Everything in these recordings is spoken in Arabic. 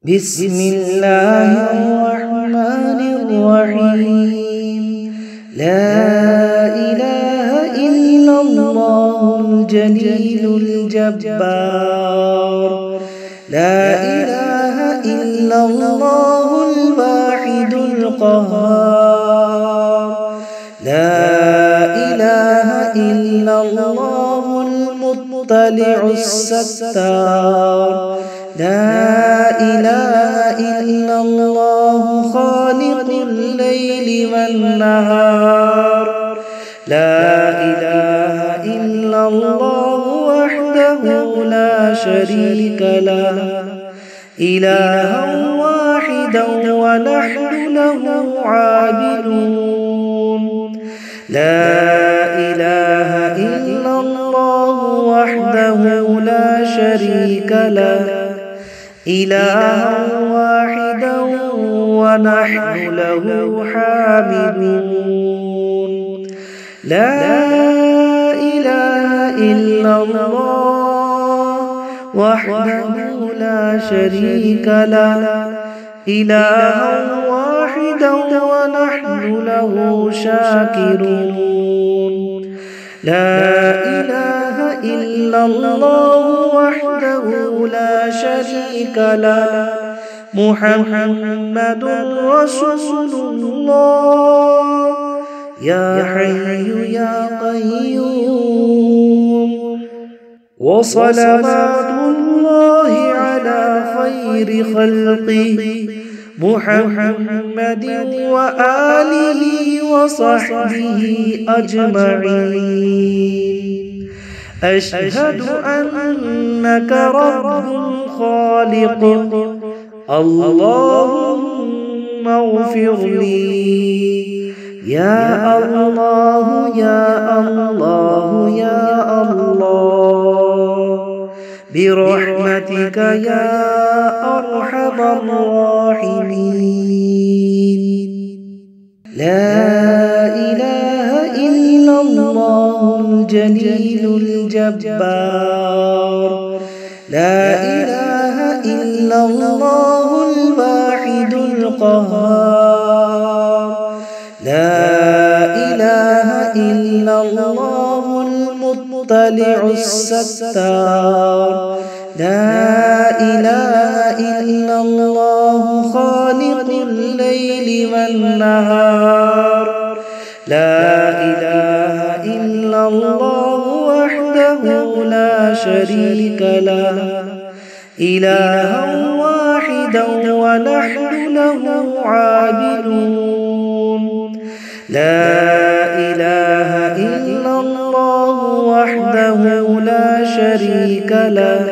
بسم الله الرحمن الرحيم. لا إله إلا الله الجليل الجبار. لا إله إلا الله الواحد القهار. لا إله إلا الله المطلع الستار. لا إله إلا الله خالق الليل والنهار. لا إله إلا الله وحده لا شريك له، إلها واحدا ونحن له عابدون. لا إله إلا الله وحده لا شريك له، إلها واحدا ونحن له حامدون. لا إله إلا الله وحده لا شريك له، إلها واحدا ونحن له شاكرون. لا إله إلا الله وحده لا شريك له، محمد رسول الله. يا حي يا قيوم، وصلوات الله على خير خلقه محمد وآله وصحبه أجمعين. أشهد أنك رب خالق، اللهم اغفر لي. يا الله يا الله يا الله، برحمتك يا أرحم الراحمين. لا إله إلا الله الجليل الجبار. لا إله إلا الله الواحد القهار. لا إله إلا الله المطلع الستار. لا إله إلا الله خالق الليل والنهار. لا إله إلا الله وحده لا شريك له، إلها واحدا ونحن له عابدون. لا إله إلا الله وحده لا شريك له،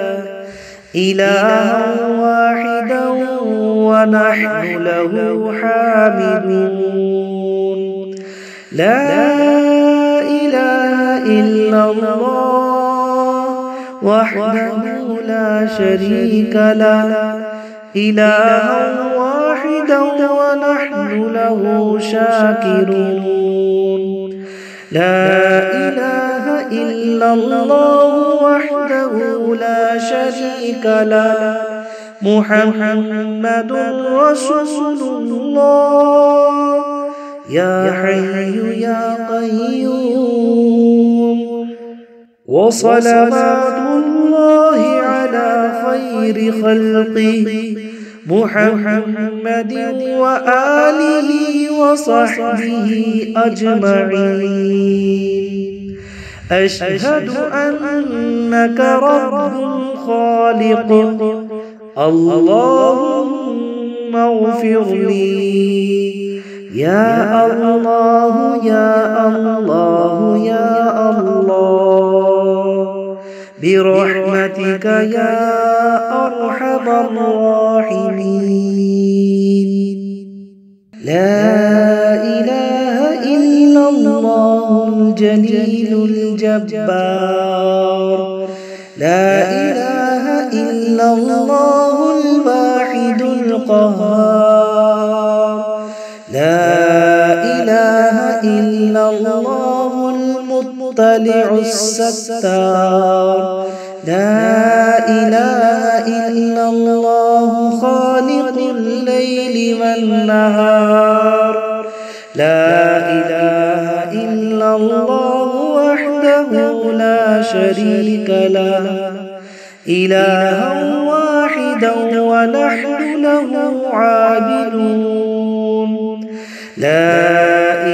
إلها واحدا ونحن له حامدون. لا إله إلا الله وحده لا شريك له، إلها واحدا ونحن له شاكرون. لا إله إلا الله وحده لا شريك له، محمد رسول الله. يا حي يا قيوم، وصلوات الله على خير خلقه محمد وآله وصحبه أجمعين. أشهد أنك رب خالق، اللهم اغفر لي. يا الله يا الله يا الله، برحمتك يا أرحم الراحمين. لا إله إلا الله الجليل الجبار. لا إله إلا الله الواحد القهار. لا إله إلا الله المطلع الستار. لا إله إلا الله خالق الليل والنهار. لا إله إلا الله وحده لا شريك له، إلها واحدا ونحن له عابدون. لا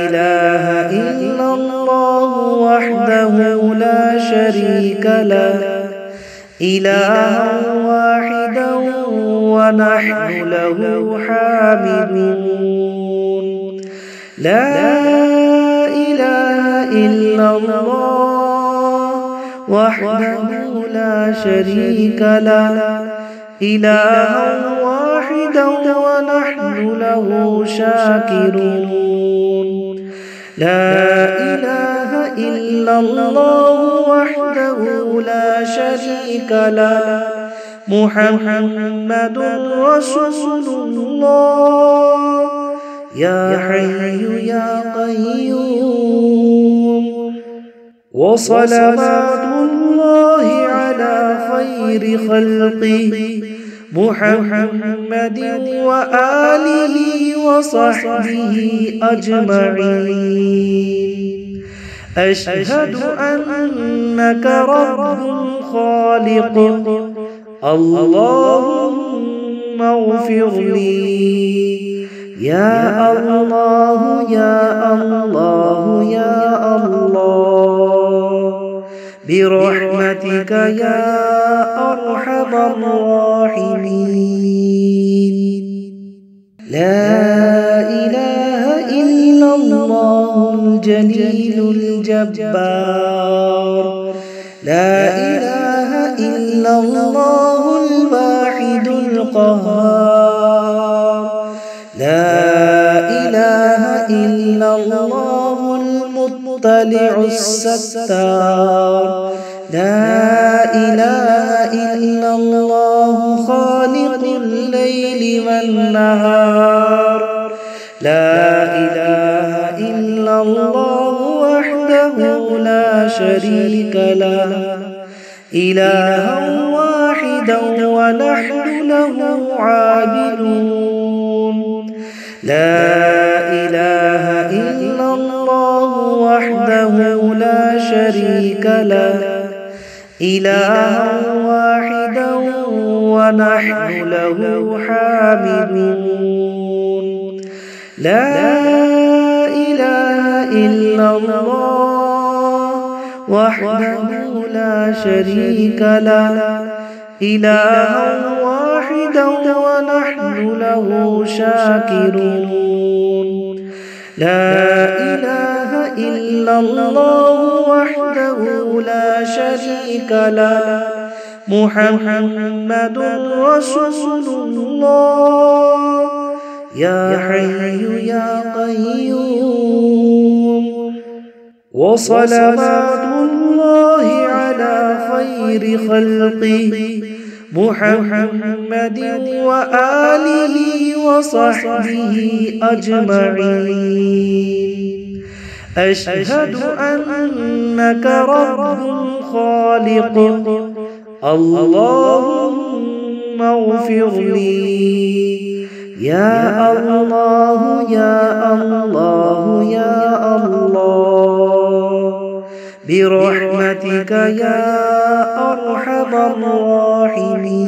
إله إلا الله وحده لا شريك له، إلها واحدا ونحن له حامدون. لا إله إلا الله وحده لا شريك له، إلها واحدا ونحن له شاكرون. لا إله إلا الله وحده لا شريك له، محمد رسول الله. يا حي يا قيوم، وصلوات الله على خير خلقه محمد وآله وصحبه أجمعين. أشهد أنك رب خالق، اللهم اغفر لي. يا الله يا الله يا الله، برحمتك يا أرحم الراحمين. لا إله إلا الله الجليل الجبار، لا إله إلا الله الواحد القهار، لا إله إلا الله المطلع الستار، لا إله إلا الله خالق الليل والنهار، لا إله إلا الله وحده لا شريك له، إلها واحدا ونحن له عابدون. لا إله إلا الله وحده لا شريك له، إلها واحدا ونحن له حامدون. لا إله إلا الله وحده لا شريك له، إلها واحدا ونحن له شاكرون. لا إله إلا الله وحده لا شريك له، محمد رسول الله. يا حي يا قيوم، وصلوات الله على خير خلقه محمد وآله وصحبه أجمعين. أشهد أنك رب خالق، اللهم اغفر لي. يا الله يا الله يا الله، برحمتك يا أرحم الراحمين.